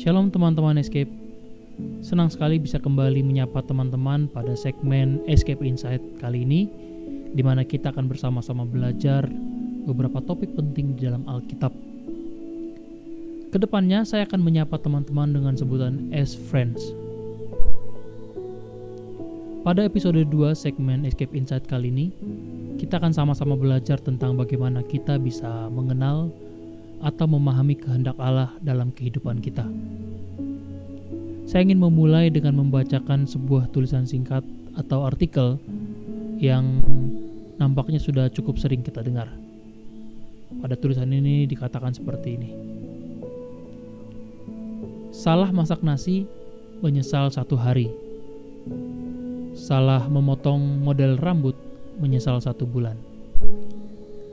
Shalom teman-teman Escape. Senang sekali bisa kembali menyapa teman-teman pada segmen Escape Insight kali ini, di mana kita akan bersama-sama belajar beberapa topik penting di dalam Alkitab. Kedepannya saya akan menyapa teman-teman dengan sebutan as friends. Pada episode 2 segmen Escape Insight kali ini, kita akan sama-sama belajar tentang bagaimana kita bisa mengenal atau memahami kehendak Allah dalam kehidupan kita. Saya ingin memulai dengan membacakan sebuah tulisan singkat atau artikel yang nampaknya sudah cukup sering kita dengar. Pada tulisan ini dikatakan seperti ini. Salah masak nasi, menyesal 1 hari. Salah memotong model rambut, menyesal 1 bulan.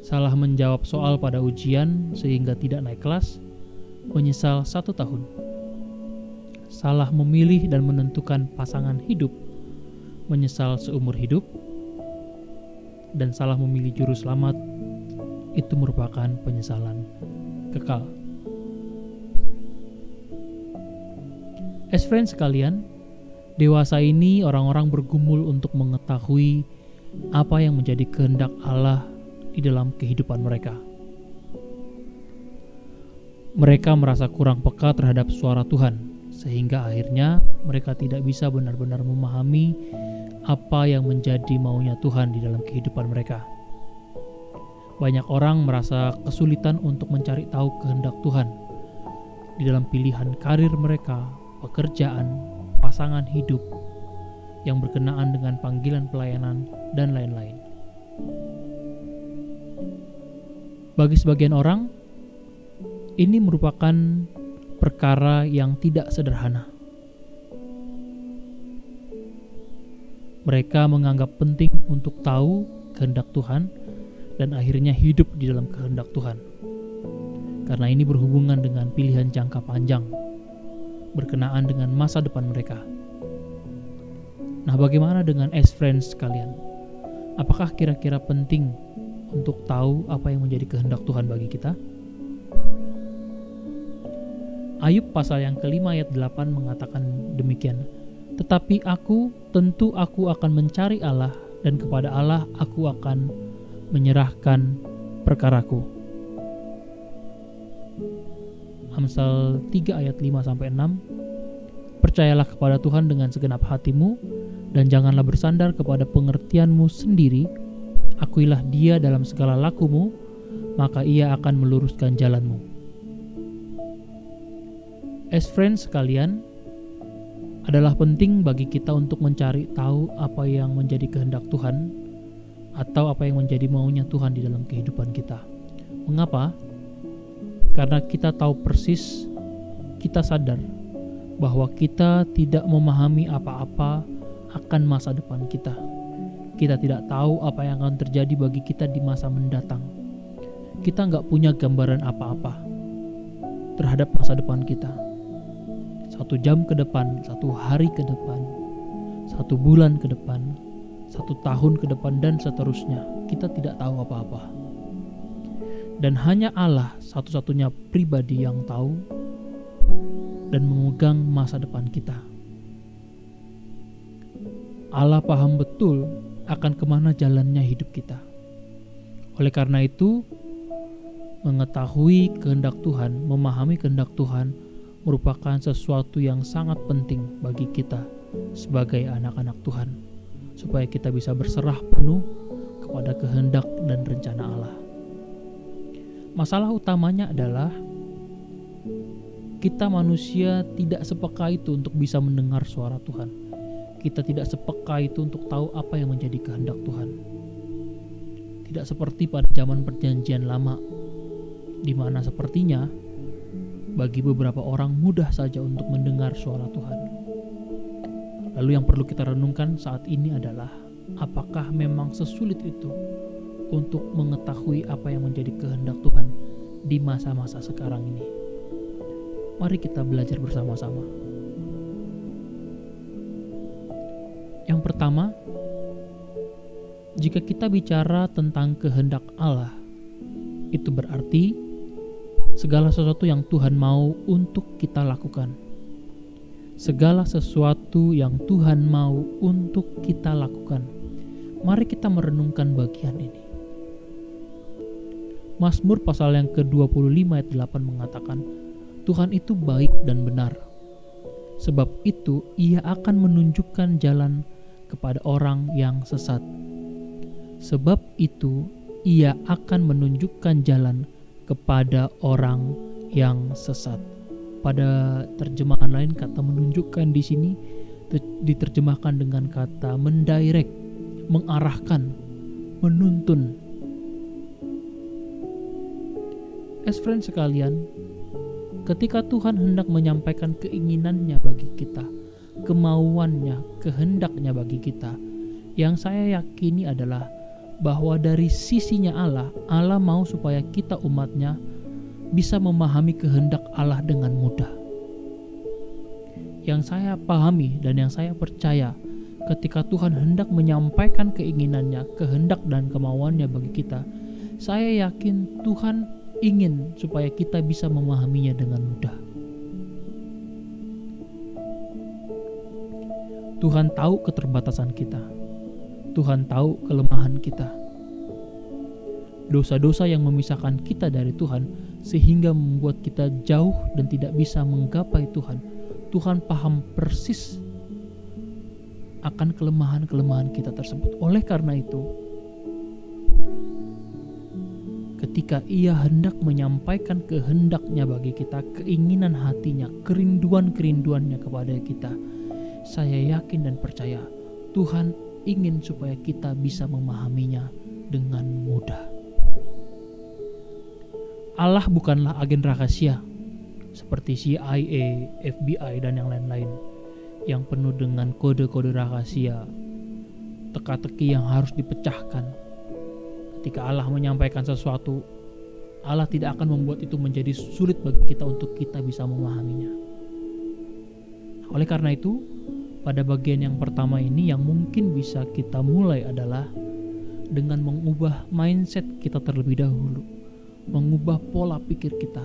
Salah menjawab soal pada ujian sehingga tidak naik kelas, menyesal 1 tahun. Salah memilih dan menentukan pasangan hidup, menyesal seumur hidup. Dan salah memilih juru selamat, itu merupakan penyesalan kekal. As friends sekalian, dewasa ini orang-orang bergumul untuk mengetahui apa yang menjadi kehendak Allah di dalam kehidupan mereka. Mereka merasa kurang peka terhadap suara Tuhan, sehingga akhirnya mereka tidak bisa benar-benar memahami apa yang menjadi maunya Tuhan di dalam kehidupan mereka. Banyak orang merasa kesulitan untuk mencari tahu kehendak Tuhan di dalam pilihan karir mereka, pekerjaan, pasangan hidup yang berkenaan dengan panggilan pelayanan, dan lain-lain. Bagi sebagian orang, ini merupakan perkara yang tidak sederhana. Mereka menganggap penting untuk tahu kehendak Tuhan dan akhirnya hidup di dalam kehendak Tuhan. Karena ini berhubungan dengan pilihan jangka panjang, berkenaan dengan masa depan mereka. Nah, bagaimana dengan as friends kalian? Apakah kira-kira penting untuk tahu apa yang menjadi kehendak Tuhan bagi kita? Ayub pasal yang kelima ayat 8 mengatakan demikian. Tetapi tentu aku akan mencari Allah, dan kepada Allah aku akan menyerahkan perkaraku. Amsal 3 ayat 5-6. Percayalah kepada Tuhan dengan segenap hatimu, dan janganlah bersandar kepada pengertianmu sendiri. Akuilah Dia dalam segala lakumu, maka Ia akan meluruskan jalanmu. As friends sekalian, adalah penting bagi kita untuk mencari tahu apa yang menjadi kehendak Tuhan atau apa yang menjadi maunya Tuhan di dalam kehidupan kita. Mengapa? Karena kita tahu persis, kita sadar bahwa kita tidak memahami apa-apa akan masa depan kita. Kita tidak tahu apa yang akan terjadi bagi kita di masa mendatang. Kita nggak punya gambaran apa-apa terhadap masa depan kita. 1 jam ke depan, 1 hari ke depan, 1 bulan ke depan, 1 tahun ke depan, dan seterusnya. Kita tidak tahu apa-apa. Dan hanya Allah satu-satunya pribadi yang tahu dan memegang masa depan kita. Allah paham betul akan kemana jalannya hidup kita. Oleh karena itu, mengetahui kehendak Tuhan, memahami kehendak Tuhan merupakan sesuatu yang sangat penting bagi kita sebagai anak-anak Tuhan, supaya kita bisa berserah penuh kepada kehendak dan rencana Allah. Masalah utamanya adalah kita manusia tidak sepeka itu untuk bisa mendengar suara Tuhan. Kita tidak sepeka itu untuk tahu apa yang menjadi kehendak Tuhan. Tidak seperti pada zaman perjanjian lama, di mana sepertinya bagi beberapa orang mudah saja untuk mendengar suara Tuhan. Lalu yang perlu kita renungkan saat ini adalah, apakah memang sesulit itu untuk mengetahui apa yang menjadi kehendak Tuhan di masa-masa sekarang ini? Mari kita belajar bersama-sama. Yang pertama, jika kita bicara tentang kehendak Allah, itu berarti segala sesuatu yang Tuhan mau untuk kita lakukan. Segala sesuatu yang Tuhan mau untuk kita lakukan. Mari kita merenungkan bagian ini. Mazmur pasal yang ke-25 ayat 8 mengatakan, Tuhan itu baik dan benar. Sebab itu ia akan menunjukkan jalan kepada orang yang sesat. Sebab itu ia akan menunjukkan jalan kepada orang yang sesat. Pada terjemahan lain kata menunjukkan di sini diterjemahkan dengan kata mendirect, mengarahkan, menuntun. As friends sekalian, ketika Tuhan hendak menyampaikan keinginannya bagi kita, kemauannya, kehendaknya bagi kita, yang saya yakini adalah bahwa dari sisinya Allah mau supaya kita umatnya bisa memahami kehendak Allah dengan mudah. Yang saya pahami dan yang saya percaya, ketika Tuhan hendak menyampaikan keinginannya, kehendak dan kemauannya bagi kita, saya yakin Tuhan ingin supaya kita bisa memahaminya dengan mudah. Tuhan tahu keterbatasan kita. Tuhan tahu kelemahan kita. Dosa-dosa yang memisahkan kita dari Tuhan sehingga membuat kita jauh dan tidak bisa menggapai Tuhan. Tuhan paham persis akan kelemahan-kelemahan kita tersebut. Oleh karena itu, ketika ia hendak menyampaikan kehendaknya bagi kita, keinginan hatinya, kerinduan-kerinduannya kepada kita, saya yakin dan percaya Tuhan ingin supaya kita bisa memahaminya dengan mudah. Allah bukanlah agen rahasia seperti CIA, FBI, dan yang lain-lain yang penuh dengan kode-kode rahasia, teka-teki yang harus dipecahkan. Ketika Allah menyampaikan sesuatu, Allah tidak akan membuat itu menjadi sulit bagi kita untuk kita bisa memahaminya. Oleh karena itu, pada bagian yang pertama ini yang mungkin bisa kita mulai adalah dengan mengubah mindset kita terlebih dahulu, mengubah pola pikir kita,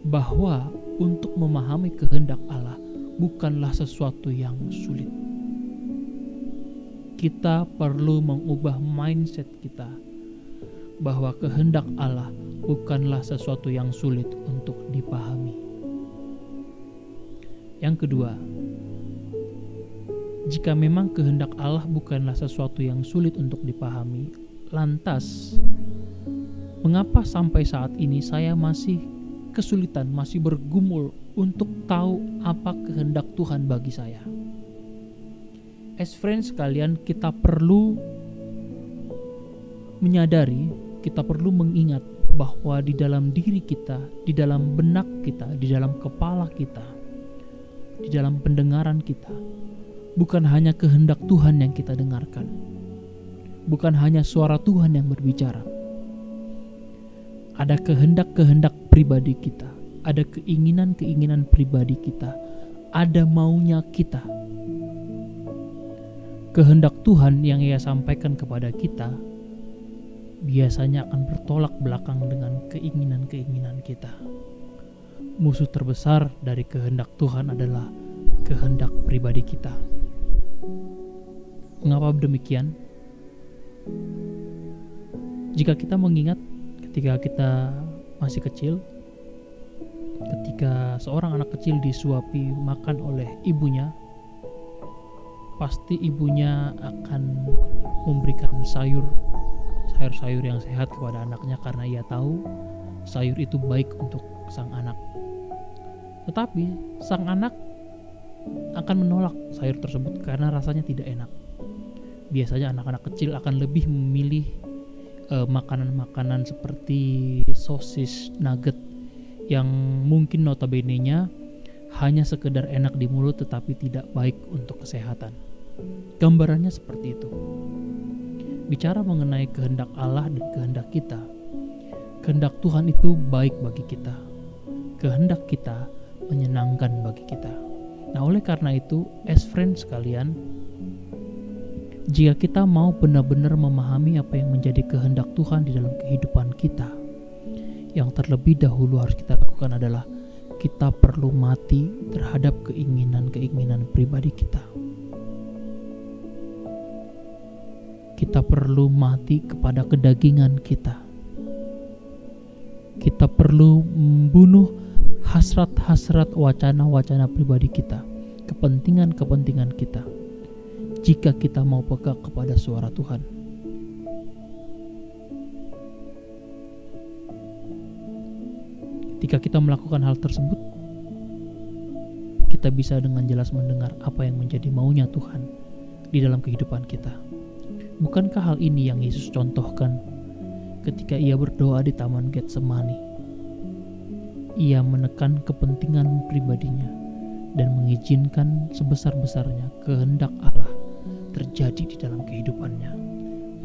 bahwa untuk memahami kehendak Allah bukanlah sesuatu yang sulit. Kita perlu mengubah mindset kita bahwa kehendak Allah bukanlah sesuatu yang sulit untuk dipahami. Yang kedua, jika memang kehendak Allah bukanlah sesuatu yang sulit untuk dipahami, lantas mengapa sampai saat ini saya masih kesulitan, masih bergumul untuk tahu apa kehendak Tuhan bagi saya? As friends sekalian, kita perlu menyadari, kita perlu mengingat bahwa di dalam diri kita, di dalam benak kita, di dalam kepala kita, di dalam pendengaran kita, bukan hanya kehendak Tuhan yang kita dengarkan, bukan hanya suara Tuhan yang berbicara. Ada kehendak-kehendak pribadi kita, ada keinginan-keinginan pribadi kita, ada maunya kita. Kehendak Tuhan yang Ia sampaikan kepada kita biasanya akan bertolak belakang dengan keinginan-keinginan kita. Musuh terbesar dari kehendak Tuhan adalah kehendak pribadi kita. Mengapa demikian? Jika kita mengingat ketika kita masih kecil, ketika seorang anak kecil disuapi makan oleh ibunya, pasti ibunya akan memberikan sayur-sayur yang sehat kepada anaknya karena ia tahu sayur itu baik untuk sang anak. Tetapi sang anak akan menolak sayur tersebut karena rasanya tidak enak. Biasanya anak-anak kecil akan lebih memilih makanan-makanan seperti sosis, nugget yang mungkin notabene-nya hanya sekedar enak di mulut tetapi tidak baik untuk kesehatan. Gambarannya seperti itu. Bicara mengenai kehendak Allah dan kehendak kita, kehendak Tuhan itu baik bagi kita. Kehendak kita menyenangkan bagi kita. Nah, oleh karena itu, as friends sekalian, jika kita mau benar-benar memahami apa yang menjadi kehendak Tuhan di dalam kehidupan kita, yang terlebih dahulu harus kita lakukan adalah kita perlu mati terhadap keinginan-keinginan pribadi kita. Kita perlu mati kepada kedagingan kita. Kita perlu membunuh hasrat-hasrat wacana-wacana pribadi kita, kepentingan-kepentingan kita, jika kita mau peka kepada suara Tuhan. Ketika kita melakukan hal tersebut, kita bisa dengan jelas mendengar apa yang menjadi maunya Tuhan di dalam kehidupan kita. Bukankah hal ini yang Yesus contohkan ketika ia berdoa di Taman Getsemani? Ia menekan kepentingan pribadinya dan mengizinkan sebesar-besarnya kehendak Allah terjadi di dalam kehidupannya.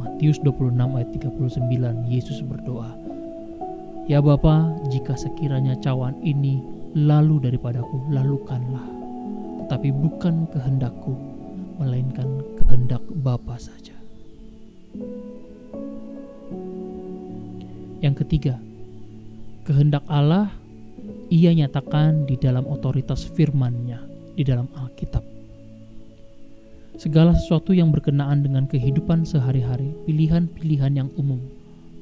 Matius 26 ayat 39, Yesus berdoa, "Ya Bapa, jika sekiranya cawan ini lalu daripadaku, lalukanlah. Tetapi bukan kehendakku, melainkan kehendak Bapa saja." Yang ketiga, kehendak Allah ia nyatakan di dalam otoritas firman-Nya di dalam Alkitab. Segala sesuatu yang berkenaan dengan kehidupan sehari-hari, pilihan-pilihan yang umum,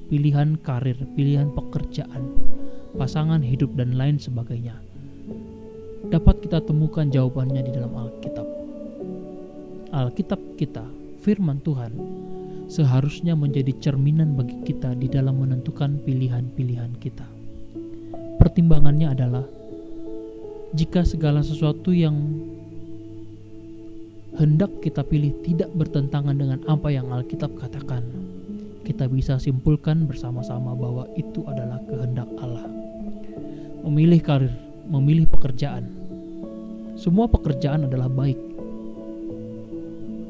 pilihan karir, pilihan pekerjaan, pasangan hidup, dan lain sebagainya, dapat kita temukan jawabannya di dalam Alkitab. Alkitab kita, firman Tuhan, seharusnya menjadi cerminan bagi kita di dalam menentukan pilihan-pilihan kita. Pertimbangannya adalah, jika segala sesuatu yang hendak kita pilih tidak bertentangan dengan apa yang Alkitab katakan, kita bisa simpulkan bersama-sama bahwa itu adalah kehendak Allah. Memilih karir, memilih pekerjaan, semua pekerjaan adalah baik.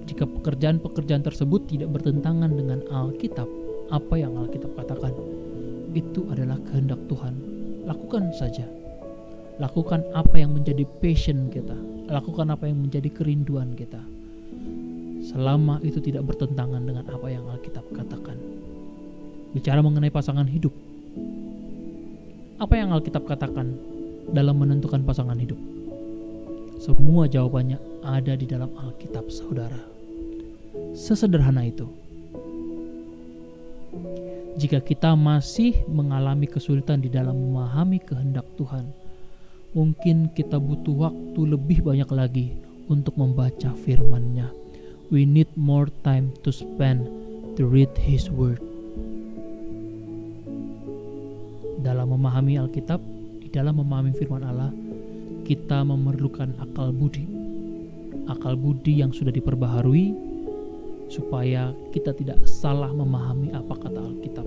Jika pekerjaan-pekerjaan tersebut tidak bertentangan dengan Alkitab, apa yang Alkitab katakan, itu adalah kehendak Tuhan. Lakukan saja. Lakukan apa yang menjadi passion kita. Lakukan apa yang menjadi kerinduan kita. Selama itu tidak bertentangan dengan apa yang Alkitab katakan. Bicara mengenai pasangan hidup, apa yang Alkitab katakan dalam menentukan pasangan hidup? Semua jawabannya ada di dalam Alkitab, saudara. Sesederhana itu. Jika kita masih mengalami kesulitan di dalam memahami kehendak Tuhan, mungkin kita butuh waktu lebih banyak lagi untuk membaca firman-Nya. We need more time to spend to read His Word. Dalam memahami Alkitab, di dalam memahami firman Allah, kita memerlukan akal budi. Akal budi yang sudah diperbaharui supaya kita tidak salah memahami apa kata Alkitab.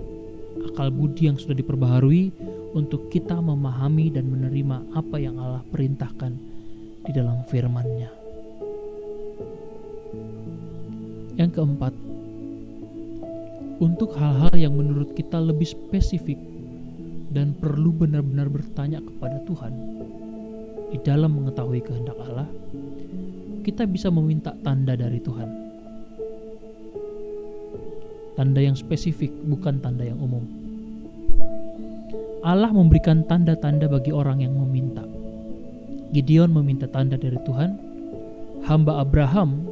Akal budi yang sudah diperbaharui untuk kita memahami dan menerima apa yang Allah perintahkan di dalam firman-Nya. Yang keempat, untuk hal-hal yang menurut kita lebih spesifik dan perlu benar-benar bertanya kepada Tuhan di dalam mengetahui kehendak Allah, kita bisa meminta tanda dari Tuhan. Tanda yang spesifik, bukan tanda yang umum. Allah memberikan tanda-tanda bagi orang yang meminta. Gideon meminta tanda dari Tuhan. Hamba Abraham,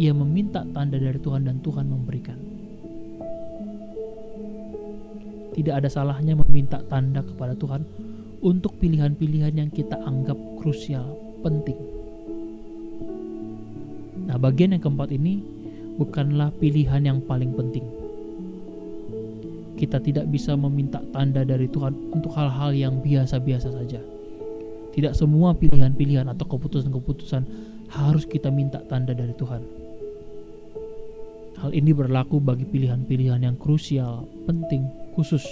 ia meminta tanda dari Tuhan dan Tuhan memberikan. Tidak ada salahnya meminta tanda kepada Tuhan untuk pilihan-pilihan yang kita anggap krusial, penting. Nah, bagian yang keempat ini bukanlah pilihan yang paling penting. Kita tidak bisa meminta tanda dari Tuhan untuk hal-hal yang biasa-biasa saja. Tidak semua pilihan-pilihan atau keputusan-keputusan harus kita minta tanda dari Tuhan. Hal ini berlaku bagi pilihan-pilihan yang krusial, penting, khusus,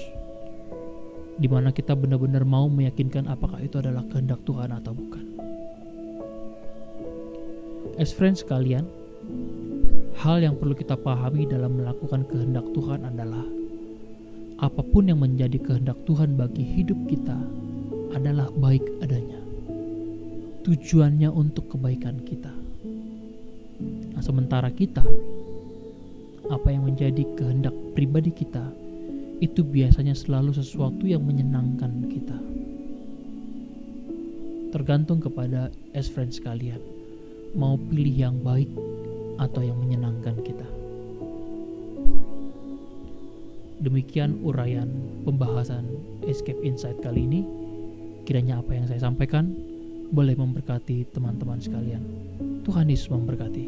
di mana kita benar-benar mau meyakinkan apakah itu adalah kehendak Tuhan atau bukan. As friends sekalian, hal yang perlu kita pahami dalam melakukan kehendak Tuhan adalah apapun yang menjadi kehendak Tuhan bagi hidup kita adalah baik adanya. Tujuannya untuk kebaikan kita. Nah, sementara kita, apa yang menjadi kehendak pribadi kita, itu biasanya selalu sesuatu yang menyenangkan kita. Tergantung kepada friends sekalian, mau pilih yang baik atau yang menyenangkan kita. Demikian uraian pembahasan Escape Insight kali ini. Kiranya apa yang saya sampaikan boleh memberkati teman-teman sekalian. Tuhan Yesus memberkati.